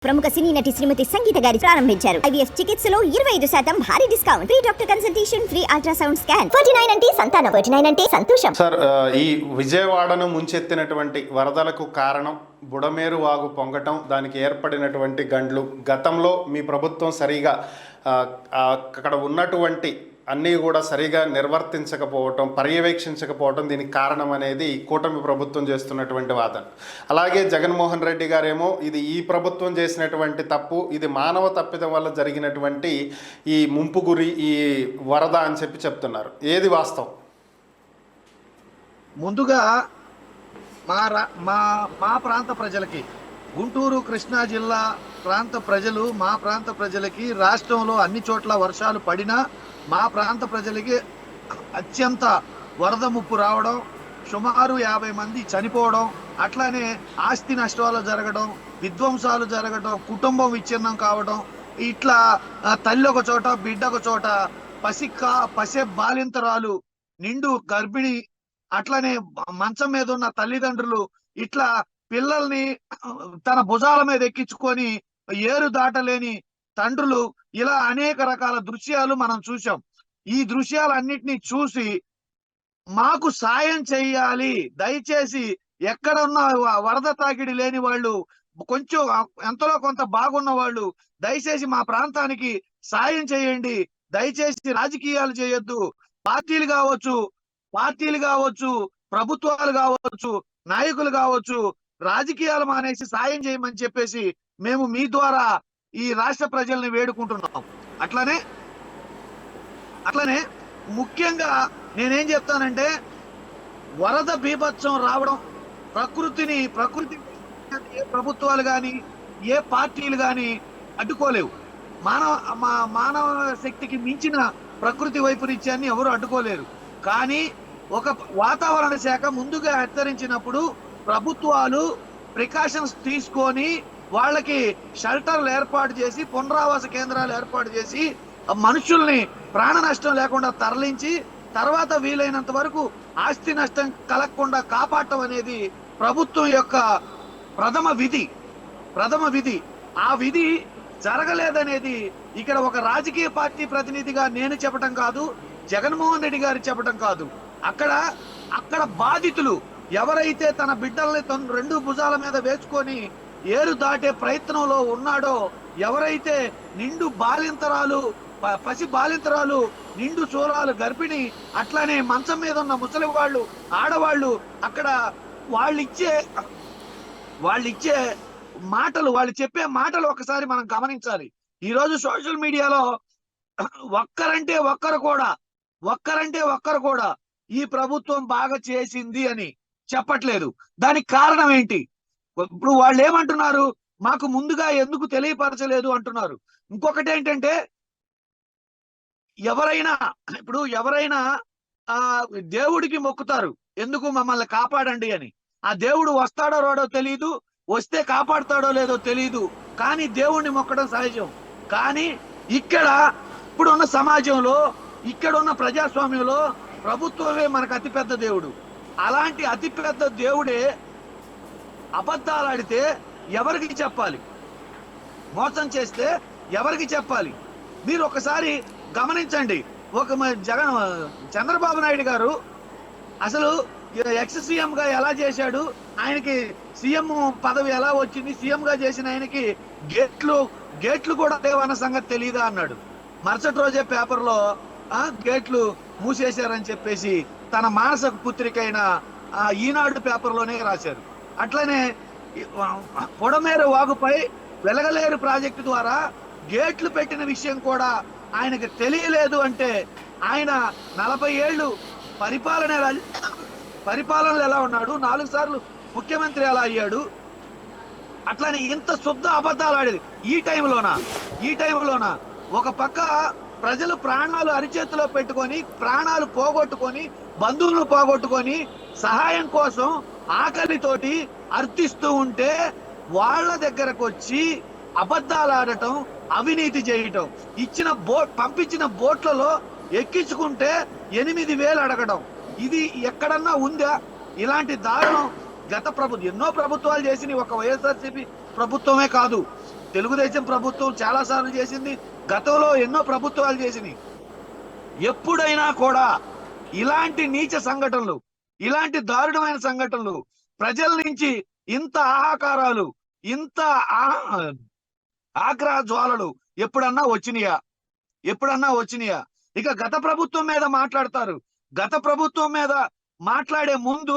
ప్రముఖ సినీ నటి శ్రీమతి సంగీత గారి ప్రారంభించారు. ఐవీఎఫ్ చికిత్సలో 25% భారీ discount, free doctor consultation, free ultrasound scan. 49 అంటే సంతానం, 49 అంటే సంతోషం. సార్, ఈ విజయవాడను ముంచెత్తినటువంటి వరదలకు కారణం బుడమేరు వాగు పొంగటం, దానికి ఏర్పడినటువంటి గండ్లు. గతంలో మీ ప్రభుత్వం సరిగా అక్కడ ఉన్నటువంటి అన్నీ కూడా సరిగా నిర్వర్తించకపోవటం, పర్యవేక్షించకపోవటం దీనికి కారణం అనేది కూటమి ప్రభుత్వం చేస్తున్నటువంటి వాదన. అలాగే జగన్మోహన్ రెడ్డి గారేమో ఇది ఈ ప్రభుత్వం చేసినటువంటి తప్పు, ఇది మానవ తప్పిదం వల్ల జరిగినటువంటి ఈ ముంపు గురి, ఈ వరద అని చెప్తున్నారు. ఏది వాస్తవం? ముందుగా మా ప్రాంత ప్రజలకి, గుంటూరు కృష్ణా జిల్లా ప్రాంత ప్రజలు, మా ప్రాంత ప్రజలకి రాష్ట్రంలో అన్ని చోట్ల వర్షాలు పడినా మా ప్రాంత ప్రజలకి అత్యంత వరద ముప్పు రావడం, సుమారు 50 మంది చనిపోవడం, అట్లానే ఆస్తి నష్టాలు జరగడం, విధ్వంసాలు జరగడం, కుటుంబం విచ్ఛిన్నం కావడం, ఇట్లా తల్లి ఒక చోట, బిడ్డ ఒక చోట, పసె బాలింతరాలు, నిండు గర్భిణి, అట్లనే మంచం మీద ఉన్న తల్లిదండ్రులు, ఇట్లా పిల్లల్ని తన భుజాల మీద ఎక్కించుకొని ఏరు దాటలేని తండ్రులు, ఇలా అనేక రకాల దృశ్యాలు మనం చూసాం. ఈ దృశ్యాలన్నిటినీ చూసి మాకు సాయం చేయాలి, దయచేసి ఎక్కడ ఉన్న వరద తాకిడి లేని వాళ్ళు, కొంచెం ఎంతలో కొంత బాగున్న వాళ్ళు దయచేసి మా ప్రాంతానికి సాయం చేయండి, దయచేసి రాజకీయాలు చేయొద్దు, పార్టీలు కావచ్చు, ప్రభుత్వాలు కావచ్చు, నాయకులు కావచ్చు, రాజకీయాలు మానేసి సాయం చేయమని చెప్పేసి మేము మీ ద్వారా ఈ రాష్ట్ర ప్రజల్ని వేడుకుంటున్నాం. అట్లనే ముఖ్యంగా నేనేం చెప్తానంటే, వరద బీభత్సం రావడం, ప్రకృతి ఏ ప్రభుత్వాలు కానీ ఏ పార్టీలు కానీ అడ్డుకోలేవు. మానవ శక్తికి మించిన ప్రకృతి వైపరీత్యాన్ని ఎవరు అడ్డుకోలేరు. కానీ ఒక వాతావరణ శాఖ ముందుగా హెచ్చరించినప్పుడు ప్రభుత్వాలు ప్రికాషన్స్ తీసుకొని వాళ్ళకి షెల్టర్లు ఏర్పాటు చేసి, పునరావాస కేంద్రాలు ఏర్పాటు చేసి, మనుషుల్ని ప్రాణ నష్టం లేకుండా తరలించి, తర్వాత వీలైనంత వరకు ఆస్తి నష్టం కలగకుండా కాపాడటం అనేది ప్రభుత్వం యొక్క ప్రథమ విధి. ఆ విధి జరగలేదనేది ఇక్కడ ఒక రాజకీయ పార్టీ ప్రతినిధిగా నేను చెప్పడం కాదు, జగన్మోహన్ రెడ్డి గారు చెప్పడం కాదు. అక్కడ బాధితులు ఎవరైతే తన బిడ్డల్ని తన 2 భుజాల మీద వేసుకొని ఏరు దాటే ప్రయత్నంలో ఉన్నాడో, ఎవరైతే నిండు బాలింతరాలు, పసి బాలింతరాలు, నిండు చూరాలు, గర్భిణి, అట్లానే మంచం మీద ఉన్న ముసలి వాళ్ళు, ఆడవాళ్ళు, అక్కడ వాళ్ళిచ్చే మాటలు, వాళ్ళు చెప్పే మాటలు ఒకసారి మనం గమనించాలి. ఈరోజు సోషల్ మీడియాలో ఒక్కరంటే ఒక్కరు కూడా ఈ ప్రభుత్వం బాగా చేసింది అని చెప్పట్లేదు. దానికి కారణం ఏంటి? ఇప్పుడు వాళ్ళు ఏమంటున్నారు, మాకు ముందుగా ఎందుకు తెలియపరచలేదు అంటున్నారు. ఇంకొకటి ఏంటంటే, ఎవరైనా దేవుడికి మొక్కుతారు, ఎందుకు మమ్మల్ని కాపాడండి అని. ఆ దేవుడు వస్తాడో రాడో తెలియదు, వస్తే కాపాడుతాడో లేదో తెలియదు, కానీ దేవుణ్ణి మొక్కడం సహజం. కానీ ఇప్పుడున్న సమాజంలో, ఇక్కడున్న ప్రజాస్వామ్యంలో ప్రభుత్వమే మనకు అతిపెద్ద దేవుడు. అలాంటి అతిపెద్ద దేవుడే అబద్ధాలు ఆడితే ఎవరికి చెప్పాలి? మోసం చేస్తే ఎవరికి చెప్పాలి? మీరు ఒకసారి గమనించండి. చంద్రబాబు నాయుడు గారు అసలు ఎక్స్ సీఎం గా ఎలా చేశాడు, ఆయనకి సీఎం పదవి ఎలా వచ్చింది, సీఎం గా చేసిన ఆయనకి గేట్లు కూడా లేవన్న సంగతి తెలియదా అన్నాడు. మరుసటి రోజే పేపర్లో గేట్లు మూసేశారని చెప్పేసి తన మానస పుత్రికైన ఈనాడు పేపర్లోనే రాశారు. అట్లనే పొడమేరు వాగుపై వెలగలేరు ప్రాజెక్టు ద్వారా గేట్లు పెట్టిన విషయం కూడా ఆయనకు తెలియలేదు అంటే, ఆయన 40 ఏళ్ళు పరిపాలనలు ఎలా ఉన్నాడు, 4 సార్లు ముఖ్యమంత్రి ఎలా అయ్యాడు? అట్లనే ఇంత శుద్ధ అబద్ధాలు ఆడేది ఈ టైంలోన ఒక పక్క ప్రజలు ప్రాణాలు అరిచేతిలో పెట్టుకొని, ప్రాణాలు పోగొట్టుకొని, బంధువులను పోగొట్టుకొని, సహాయం కోసం ఆకలితోటి అర్థిస్తూ ఉంటే వాళ్ళ దగ్గరకు వచ్చి అబద్ధాలు ఆడటం, అవినీతి చేయటం, పంపించిన బోట్లలో ఎక్కించుకుంటే 8,000 అడగడం, ఇది ఎక్కడన్నా ఉందా? ఇలాంటి దారుణం ఎన్నో ప్రభుత్వాలు చేసి ఒక వైఎస్ఆర్సీపీ ప్రభుత్వమే కాదు, తెలుగుదేశం ప్రభుత్వం చాలా సార్లు చేసింది, గతంలో ఎన్నో ప్రభుత్వాలు చేసినాయి. ఎప్పుడైనా కూడా ఇలాంటి నీచ సంఘటనలు, ఇలాంటి దారుణమైన సంఘటనలు, ప్రజల నుంచి ఇంత ఆహాకారాలు, ఇంత ఆగ్రహ జ్వాలలు ఎప్పుడన్నా వచ్చినాయా? ఇక గత ప్రభుత్వం మీద మాట్లాడతారు. గత ప్రభుత్వం మీద మాట్లాడే ముందు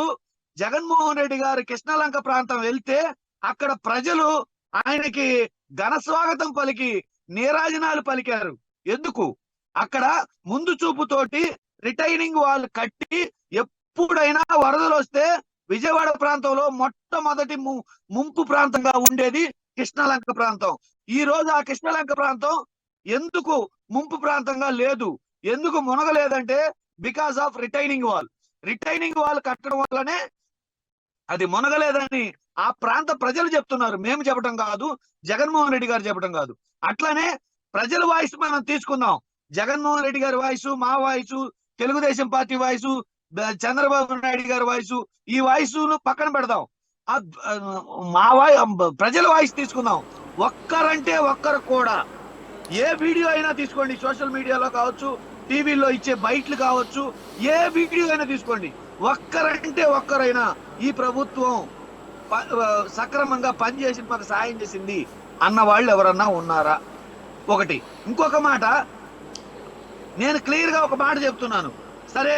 జగన్మోహన్ రెడ్డి గారు కృష్ణలంక ప్రాంతం వెళ్తే అక్కడ ప్రజలు ఆయనకి ఘన స్వాగతం పలికి నీరాజనాలు పలికారు. ఎందుకు? అక్కడ ముందు చూపుతోటి రిటైనింగ్ వాల్ కట్టి ఎప్పుడైనా వరదలు వస్తే విజయవాడ ప్రాంతంలో మొట్టమొదటి ముంపు ప్రాంతంగా ఉండేది కృష్ణలంక ప్రాంతం. ఈ రోజు ఆ కృష్ణలంక ప్రాంతం ఎందుకు ముంపు ప్రాంతంగా లేదు, ఎందుకు మునగలేదంటే బికాస్ ఆఫ్ రిటైనింగ్ వాల్ కట్టడం వల్లనే అది మునగలేదని ఆ ప్రాంత ప్రజలు చెప్తున్నారు. మేము చెప్పడం కాదు, జగన్మోహన్ రెడ్డి గారు చెప్పడం కాదు. అట్లనే ప్రజల వాయిస్ మనం తీసుకుందాం. జగన్మోహన్ రెడ్డి గారి వాయిస్, మా voice, Telugu Desam party voice, Chandrababu Naidu గారి వాయిస్, ఈ వాయిస్ పక్కన పెడదాం. ప్రజల వాయిస్ తీసుకుందాం. ఒక్కరంటే ఒక్కరు కూడా, ఏ వీడియో అయినా తీసుకోండి, సోషల్ మీడియాలో కావచ్చు, టీవీలో ఇచ్చే బయట్లు కావచ్చు, ఏ వీడియో అయినా తీసుకోండి, ఒక్కరంటే ఒక్కరైనా ఈ ప్రభుత్వం సక్రమంగా పనిచేసి మాకు సాయం చేసింది అన్న వాళ్ళు ఎవరన్నా ఉన్నారా? ఒకటి. ఇంకొక మాట, నేను క్లియర్ గా ఒక మాట చెప్తున్నాను. సరే,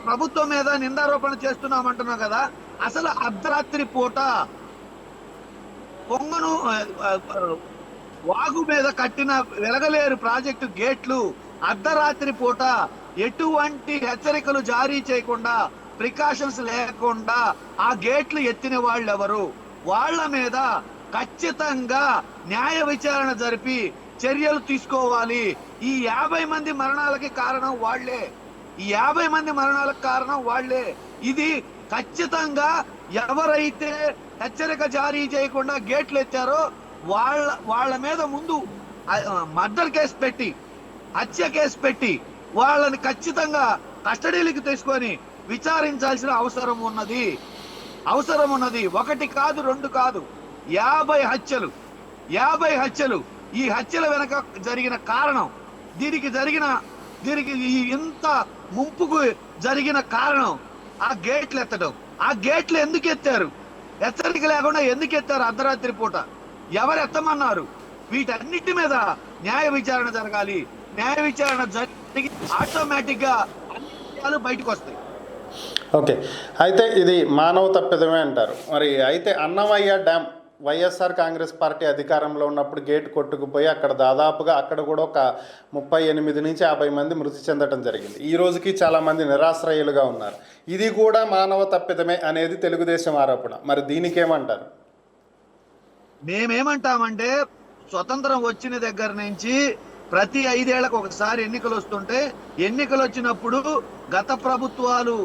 ప్రభుత్వం మీద నిందారోపణ చేస్తున్నామంటున్నాం కదా, అసలు అర్ధరాత్రి పూట పొంగను వాగు మీద కట్టిన వెలగలేరు ప్రాజెక్టు గేట్లు అర్ధరాత్రి పూట ఎటువంటి హెచ్చరికలు జారీ చేయకుండా, ప్రికాషన్స్ లేకుండా ఆ గేట్లు ఎత్తిన వాళ్ళు ఎవరు? వాళ్ళ మీద ఖచ్చితంగా న్యాయ విచారణ జరిపి చర్యలు తీసుకోవాలి. ఈ 50 మంది మరణాలకి కారణం వాళ్లే. ఇది ఖచ్చితంగా ఎవరైతే హెచ్చరిక జారీ చేయకుండా గేట్లు ఎత్తారో వాళ్ళ మీద ముందు మర్డర్ కేసు పెట్టి, హత్య కేసు పెట్టి వాళ్ళని ఖచ్చితంగా కస్టడీలకు తీసుకొని విచారించాల్సిన అవసరం ఉన్నది. ఒకటి కాదు, రెండు కాదు, 50 హత్యలు. ఈ హత్యల వెనక జరిగిన కారణం, దీనికి ఇంత ముంపుకు జరిగిన కారణం ఆ గేట్లు ఎత్తడం. ఆ గేట్లు ఎందుకు ఎత్తారు? హెచ్చరిక లేకుండా ఎందుకు ఎత్తారు అర్ధరాత్రి పూట? ఎవరు ఎత్తమన్నారు? వీటన్నిటి మీద న్యాయ విచారణ జరగాలి. న్యాయ విచారణ జరిగి ఆటోమేటిక్ గా అన్ని విషయాలు బయటకు వస్తాయి. ఓకే, అయితే ఇది మానవ తప్పిదమే అంటారు. మరి అయితే అన్నమయ్య డ్యామ్ వైఎస్ఆర్ కాంగ్రెస్ పార్టీ అధికారంలో ఉన్నప్పుడు గేట్ కొట్టుకుపోయి అక్కడ దాదాపుగా అక్కడ కూడా ఒక 38 నుంచి 50 మంది మృతి చెందడం జరిగింది. ఈ రోజుకి చాలామంది నిరాశ్రయులుగా ఉన్నారు. ఇది కూడా మానవ తప్పిదమే అనేది తెలుగుదేశం ఆరోపణ. మరి దీనికేమంటారు? మేమేమంటామంటే, స్వతంత్రం వచ్చిన దగ్గర నుంచి ప్రతి 5 ఏళ్లకు ఒకసారి ఎన్నికలు వస్తుంటే, ఎన్నికలు వచ్చినప్పుడు గత ప్రభుత్వాలు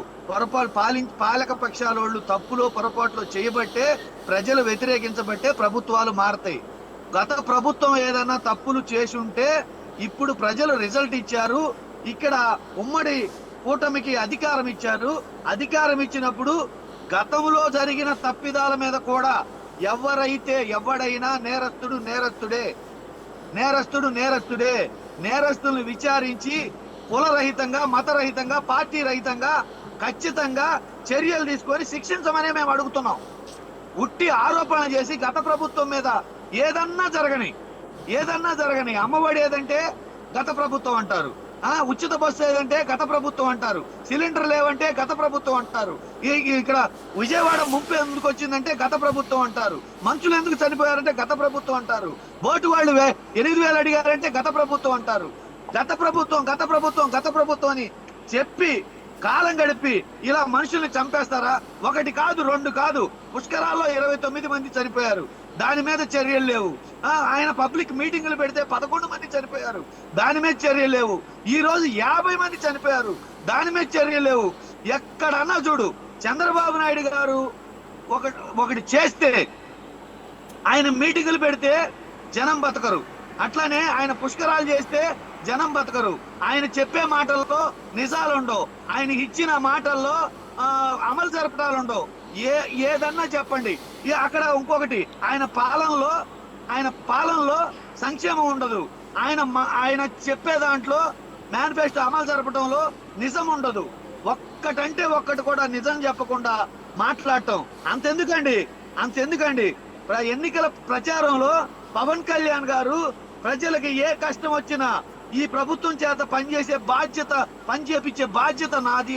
పాలక పక్షాల వాళ్ళు తప్పులో పొరపాట్లు చేయబట్టే, ప్రజలు వ్యతిరేకించబట్టే ప్రభుత్వాలు మారతాయి. గత ప్రభుత్వం ఏదైనా తప్పులు చేసి ఉంటే ఇప్పుడు ప్రజలు రిజల్ట్ ఇచ్చారు. ఇక్కడ ఉమ్మడి కూటమికి అధికారం ఇచ్చారు. అధికారం ఇచ్చినప్పుడు గతంలో జరిగిన తప్పిదాల మీద కూడా ఎవడైనా నేరస్తుడే. నేరస్తులను విచారించి కులరహితంగా, మతరహితంగా, పార్టీ రహితంగా ఖచ్చితంగా చర్యలు తీసుకొని శిక్షించమనే మేము అడుగుతున్నాం. ఉట్టి ఆరోపణ చేసి గత ప్రభుత్వం మీద ఏదన్నా జరగని అమ్మఒడి ఏదంటే గత ప్రభుత్వం అంటారు, ఉచిత బస్సు ఏదంటే గత ప్రభుత్వం అంటారు, సిలిండర్ లేవంటే గత ప్రభుత్వం అంటారు, ఇక్కడ విజయవాడ ముంపు ఎందుకు వచ్చిందంటే గత ప్రభుత్వం అంటారు, మనుషులు ఎందుకు చనిపోయారంటే గత ప్రభుత్వం అంటారు, బోటు వాళ్ళు 8,000 అడిగారంటే గత ప్రభుత్వం అంటారు. గత ప్రభుత్వం అని చెప్పి కాలం గడిపి ఇలా మనుషుల్ని చంపేస్తారా? ఒకటి కాదు, రెండు కాదు, పుష్కరాల్లో 29 మంది చనిపోయారు, దాని మీద చర్యలు లేవు. ఆయన పబ్లిక్ మీటింగులు పెడితే 11 మంది చనిపోయారు, దాని మీద చర్యలు లేవు. ఈ రోజు 50 మంది చనిపోయారు, దాని మీద చర్యలు లేవు. ఎక్కడన్నా చూడు, చంద్రబాబు నాయుడు గారు ఒకటి చేస్తే, ఆయన మీటింగులు పెడితే జనం బతకరు. అట్లానే ఆయన పుష్కరాలు చేస్తే జనం బతకరు. ఆయన చెప్పే మాటల్లో నిజాలుండవు, ఆయన ఇచ్చిన మాటల్లో అమలు జరపడాలుండవు. ఏదన్నా చెప్పండి. అక్కడ ఇంకొకటి, ఆయన పాలనలో సంక్షేమం ఉండదు. ఆయన చెప్పే దాంట్లో మేనిఫెస్టో అమలు జరపడంలో నిజం ఉండదు. ఒక్కటంటే ఒక్కటి కూడా నిజం చెప్పకుండా మాట్లాడటం అంతెందుకండి. ఎన్నికల ప్రచారంలో పవన్ కళ్యాణ్ గారు ప్రజలకి ఏ కష్టం వచ్చినా ఈ ప్రభుత్వం చేత పనిచేపించే బాధ్యత నాది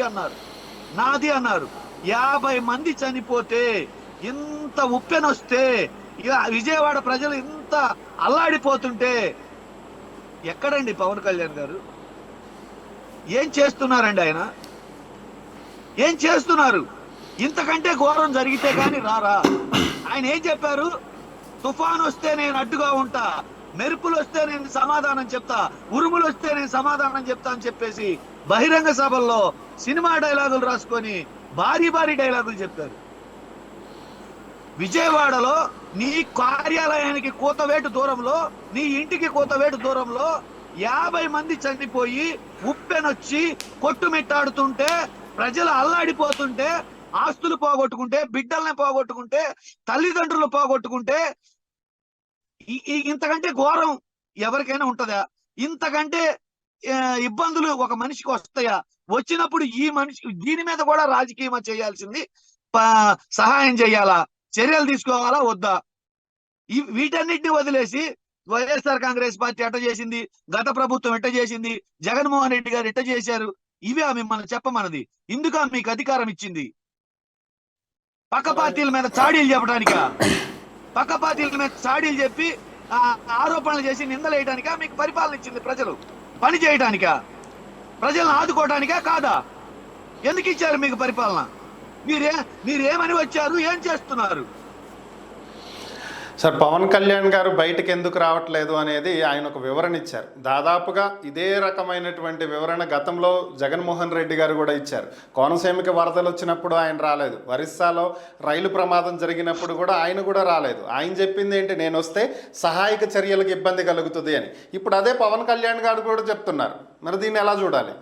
అన్నారు. 50 మంది చనిపోతే, ఇంత ఉప్పెనొస్తే, ఇక విజయవాడ ప్రజలు ఇంత అల్లాడిపోతుంటే ఎక్కడండి పవన్ కళ్యాణ్ గారు? ఏం చేస్తున్నారండి ఆయన? ఏం చేస్తున్నారు? ఇంతకంటే ఘోరం జరిగితే కానీ రారా? ఆయన ఏం చెప్పారు? తుఫాన్ వస్తే నేను అడ్డుగా ఉంటా, మెరుపులు వస్తే నేను సమాధానం చెప్తా, ఉరుములు వస్తే నేను సమాధానం చెప్తా అని చెప్పేసి బహిరంగ సభల్లో సినిమా డైలాగులు రాసుకొని భారీ డైలాగులు చెప్పారు. విజయవాడలో నీ కార్యాలయానికి కూతవేటు దూరంలో, నీ ఇంటికి కూతవేటు దూరంలో 50 మంది చనిపోయి ఉప్పెనొచ్చి కొట్టుమిట్టాడుతుంటే, ప్రజలు అల్లాడిపోతుంటే, ఆస్తులు పోగొట్టుకుంటే, బిడ్డల్ని పోగొట్టుకుంటే, తల్లిదండ్రులు పోగొట్టుకుంటే ఇంతకంటే ఘోరం ఎవరికైనా ఉంటుందా? ఇంతకంటే ఇబ్బందులు ఒక మనిషికి వస్తాయా? వచ్చినప్పుడు దీని మీద కూడా రాజకీయమా చేయాల్సింది? సహాయం చేయాలా? చర్యలు తీసుకోవాలా వద్దా? వీటన్నిటిని వదిలేసి వైఎస్ఆర్ కాంగ్రెస్ పార్టీ ఎట్ట చేసింది, గత ప్రభుత్వం ఎట్ట చేసింది, జగన్మోహన్ రెడ్డి గారు ఎట్ట చేశారు, ఇవే మిమ్మల్ని చెప్పమన్నది. ఇందుక మీకు అధికారం ఇచ్చింది? పక్క పార్టీల మీద చాడీలు చెప్పడానికా? పక్క పార్టీల మీద చాడీలు చెప్పి ఆరోపణలు చేసి నిందలేయడానికా మీకు పరిపాలన ఇచ్చింది ప్రజలు? పని చేయడానికా? ప్రజలను ఆదుకోవడానికా కాదా? ఎందుకు ఇచ్చారు మీకు పరిపాలన? మీరేమని వచ్చారు? ఏం చేస్తున్నారు? సార్, పవన్ కళ్యాణ్ గారు బయటకు ఎందుకు రావట్లేదు అనేది ఆయన ఒక వివరణ ఇచ్చారు. దాదాపుగా ఇదే రకమైనటువంటి వివరణ గతంలో జగన్మోహన్ రెడ్డి గారు కూడా ఇచ్చారు. కోనసీమకి వరదలు వచ్చినప్పుడు ఆయన రాలేదు. ఒరిస్సాలో రైలు ప్రమాదం జరిగినప్పుడు కూడా ఆయన రాలేదు. ఆయన చెప్పింది ఏంటి? నేను వస్తే సహాయక చర్యలకు ఇబ్బంది కలుగుతుంది అని. ఇప్పుడు అదే పవన్ కళ్యాణ్ గారు కూడా చెప్తున్నారు. మరి దీన్ని ఎలా చూడాలి?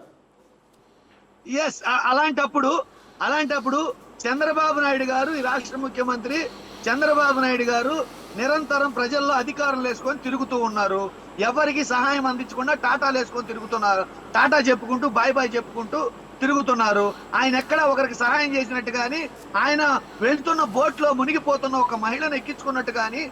ఎస్, అలాంటప్పుడు చంద్రబాబు నాయుడు గారు, ఈ రాష్ట్ర ముఖ్యమంత్రి చంద్రబాబు నాయుడు గారు నిరంతరం ప్రజల్లో అధికారులు వేసుకొని తిరుగుతూ ఉన్నారు. ఎవరికి సహాయం అందించకుండా టాటాలు వేసుకొని తిరుగుతున్నారు. టాటా చెప్పుకుంటూ బాయ్ చెప్పుకుంటూ తిరుగుతున్నారు. ఆయన ఎక్కడ ఒకరికి సహాయం చేసినట్టు కానీ, ఆయన వెళ్తున్న బోట్లో మునిగిపోతున్న ఒక మహిళను ఎక్కించుకున్నట్టు కానీ,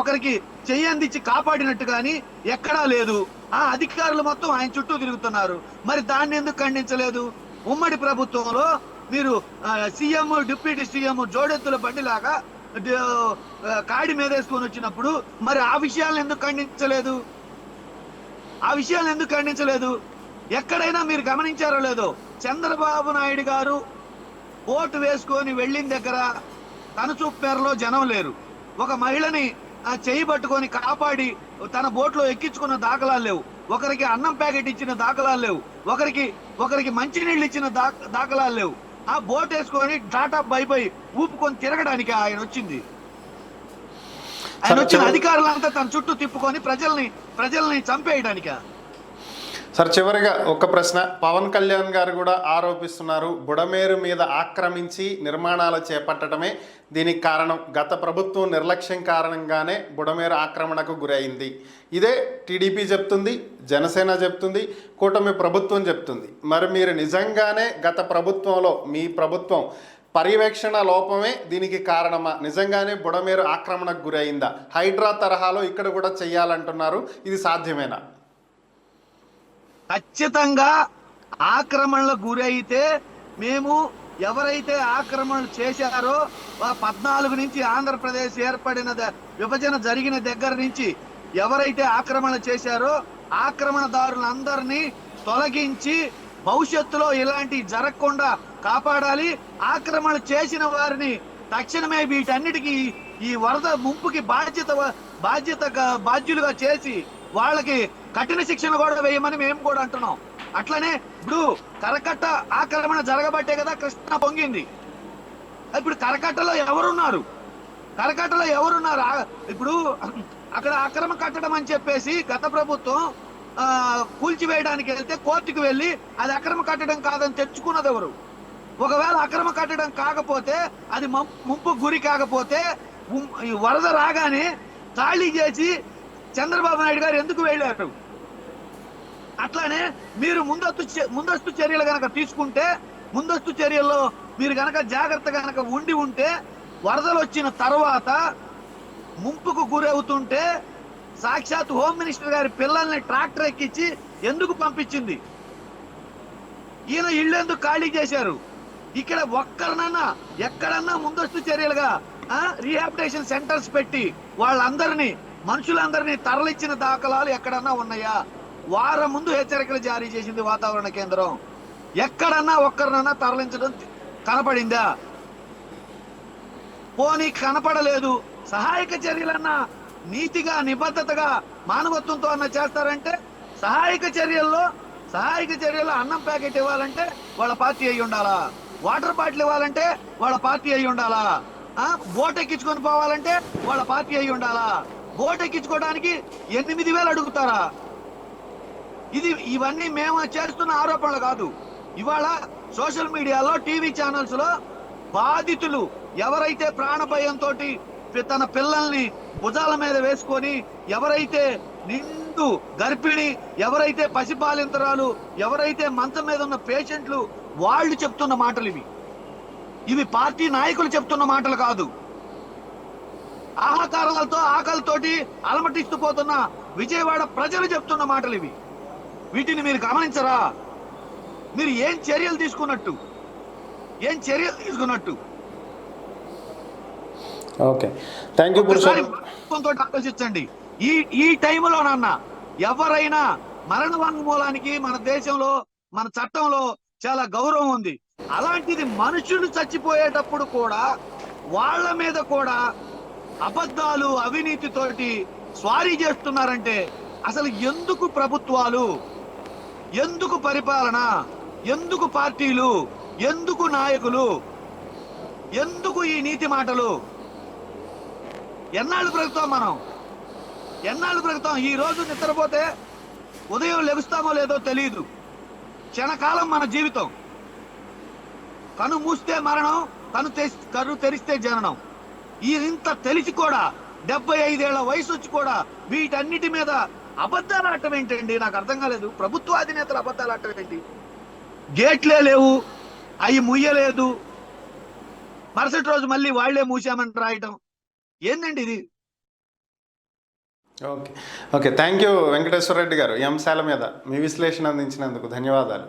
ఒకరికి చెయ్యి అందించి కాపాడినట్టు కానీ ఎక్కడా లేదు. ఆ అధికారులు మొత్తం ఆయన చుట్టూ తిరుగుతున్నారు. మరి దాన్ని ఎందుకు ఖండించలేదు? ఉమ్మడి ప్రభుత్వంలో మీరు సీఎం, డిప్యూటీ సీఎం జోడెత్తుల బండిలాగా కాడి మీద వేసుకొని వచ్చినప్పుడు మరి ఆ విషయాలను ఎందుకు ఖండించలేదు? ఎక్కడైనా మీరు గమనించారో లేదో, చంద్రబాబు నాయుడు గారు ఓటు వేసుకొని వెళ్ళిన దగ్గర కనుచూపు మేరలో జనం లేరు. ఒక మహిళని చేయి పట్టుకొని కాపాడి తన బోట్లో ఎక్కించుకున్న దాఖలాలు లేవు. ఒకరికి అన్నం ప్యాకెట్ ఇచ్చిన దాఖలాలు లేవు. ఒకరికి మంచినీళ్ళు ఇచ్చిన దాఖలాలు లేవు. ఆ బోట్ వేసుకొని టాటా బై ఊపుకొని తిరగడానికి ఆయన వచ్చింది. ఆయన వచ్చిన అధికారులంతా తన చుట్టూ తిప్పుకొని ప్రజల్ని చంపేయడానిక. సార్, చివరిగా ఒక ప్రశ్న. పవన్ కళ్యాణ్ గారు కూడా ఆరోపిస్తున్నారు, బుడమేరు మీద ఆక్రమించి నిర్మాణాలు చేపట్టడమే దీనికి కారణం. గత ప్రభుత్వం నిర్లక్ష్యం కారణంగానే బుడమేరు ఆక్రమణకు గురైంది. ఇదే టీడీపీ చెప్తుంది, జనసేన చెప్తుంది, కూటమి ప్రభుత్వం చెప్తుంది. మరి మీరు నిజంగానే గత ప్రభుత్వంలో మీ ప్రభుత్వం పర్యవేక్షణ లోపమే దీనికి కారణమా? నిజంగానే బుడమేరు ఆక్రమణకు గురైందా? హైడ్రా తరహాలో ఇక్కడ కూడా చెయ్యాలంటున్నారు. ఇది సాధ్యమేనా? ఖచ్చితంగా ఆక్రమణలకు గురైతే మేము ఎవరైతే ఆక్రమణలు చేశారో 14 నుంచి ఆంధ్రప్రదేశ్ ఏర్పడిన విభజన జరిగిన దగ్గర నుంచి ఎవరైతే ఆక్రమణ చేశారో ఆక్రమణదారులందరినీ తొలగించి భవిష్యత్తులో ఇలాంటి జరగకుండా కాపాడాలి. ఆక్రమణ చేసిన వారిని తక్షణమే వీటన్నిటికీ ఈ వరద ముంపుకి బాధ్యులుగా చేసి వాళ్ళకి కఠిన శిక్షణ కూడా వేయమని మేము కూడా అంటున్నాం. అట్లనే ఇప్పుడు కరకట్ట ఆక్రమణ జరగబట్టే కదా కృష్ణ పొంగింది. ఇప్పుడు కరకట్టలో ఎవరున్నారు? ఇప్పుడు అక్కడ అక్రమ కట్టడం అని చెప్పేసి గత ప్రభుత్వం కూల్చివేయడానికి వెళ్తే కోర్టుకు వెళ్ళి అది అక్రమ కట్టడం కాదని తెచ్చుకున్నది ఎవరు? ఒకవేళ అక్రమ కట్టడం కాకపోతే, అది ముంపు గురి కాకపోతే, ఈ వరద రాగానే ఖాళీ చేసి చంద్రబాబు నాయుడు గారు ఎందుకు వెళ్ళారు? అట్లానే మీరు ముందస్తు చర్యలు గనక తీసుకుంటే, ముందస్తు చర్యల్లో మీరు గనక జాగ్రత్త గనక ఉండి ఉంటే, వరదలు వచ్చిన తర్వాత ముంపుకు గురవుతుంటే సాక్షాత్ హోమ్ మినిస్టర్ గారి పిల్లల్ని ట్రాక్టర్ ఎక్కించి ఎందుకు పంపించింది? ఈయన ఇళ్ళెందుకు ఖాళీ చేశారు? ఇక్కడ ఒక్కరినన్నా ఎక్కడన్నా ముందస్తు చర్యలుగా రీహాబిలిటేషన్ సెంటర్స్ పెట్టి వాళ్ళందరినీ, మనుషులందరినీ తరలించిన దాఖలాలు ఎక్కడన్నా ఉన్నాయా? వారం ముందు హెచ్చరికలు జారీ చేసింది వాతావరణ కేంద్రం. ఎక్కడన్నా ఒక్కరినన్నా తరలించడం కనపడిందా? పోనీ కనపడలేదు. సహాయక చర్యలన్నా నీతిగా, నిబద్ధతగా, మానవత్వంతో అన్న చేస్తారంటే, సహాయక చర్యల్లో అన్నం ప్యాకెట్ ఇవ్వాలంటే వాళ్ళ పార్టీ అయి ఉండాలా? వాటర్ బాటిల్ ఇవ్వాలంటే వాళ్ళ పార్టీ అయి ఉండాలా? బోట్ ఎక్కించుకొని పోవాలంటే వాళ్ళ పార్టీ అయి ఉండాలా? బోట్ ఎక్కించుకోవడానికి 8,000 అడుగుతారా? ఇవన్నీ మేము చేస్తున్న ఆరోపణలు కాదు. ఇవాళ సోషల్ మీడియాలో, టీవీ ఛానల్స్ లో బాధితులు ఎవరైతే ప్రాణభయంతో తన పిల్లల్ని భుజాల మీద వేసుకొని, ఎవరైతే నిండు గర్భిణి, ఎవరైతే పసిపాలింతరాలు, ఎవరైతే మంచం మీద ఉన్న పేషెంట్లు, వాళ్ళు చెప్తున్న మాటలు ఇవి పార్టీ నాయకులు చెప్తున్న మాటలు కాదు. ఆహాకారాలతో, ఆకలితోటి అలమటిస్తూ పోతున్న విజయవాడ ప్రజలు చెప్తున్న మాటలు ఇవి. వీటిని మీరు గమనించరా? మీరు ఏం చర్యలు తీసుకున్నట్టు? Okay, thank you. ఆలోచించండి. ఈ టైంలోనన్నా ఎవరైనా మరణ వాంగ్మూలానికి మన దేశంలో, మన చట్టంలో చాలా గౌరవం ఉంది. అలాంటిది మనుషులు చచ్చిపోయేటప్పుడు కూడా వాళ్ళ మీద కూడా అబద్ధాలు, అవినీతితోటి స్వారీ చేస్తున్నారంటే అసలు ఎందుకు ప్రభుత్వాలు, ఎందుకు పరిపాలన, ఎందుకు పార్టీలు, ఎందుకు నాయకులు, ఎందుకు ఈ నీతి మాటలు? ఎన్నాళ్ళు బ్రతుకుతాం? ఈ రోజు నిద్రపోతే ఉదయం లెగుస్తామో లేదో తెలియదు. క్షణకాలం మన జీవితం. కను మూస్తే మరణం, కను తెరిస్తే జననం. ఇంత తెలిసి కూడా 75 ఏళ్ల వయసు వచ్చి కూడా వీటన్నిటి మీద అబద్ధాలు ఆడటం ఏంటండి? నాకు అర్థం కాలేదు. ప్రభుత్వ అధినేతలు అబద్ధాలు ఆడటం ఏంటి? గేట్లే లేవు, అవి ముయ్యలేదు, మరుసటి రోజు మళ్ళీ వాళ్లే మూసామని రాయటం ఏందండి ఇది? Okay, thank you Venkateswara Reddy గారు. ఈ అంశాల మీద మీ విశ్లేషణ అందించినందుకు ధన్యవాదాలు.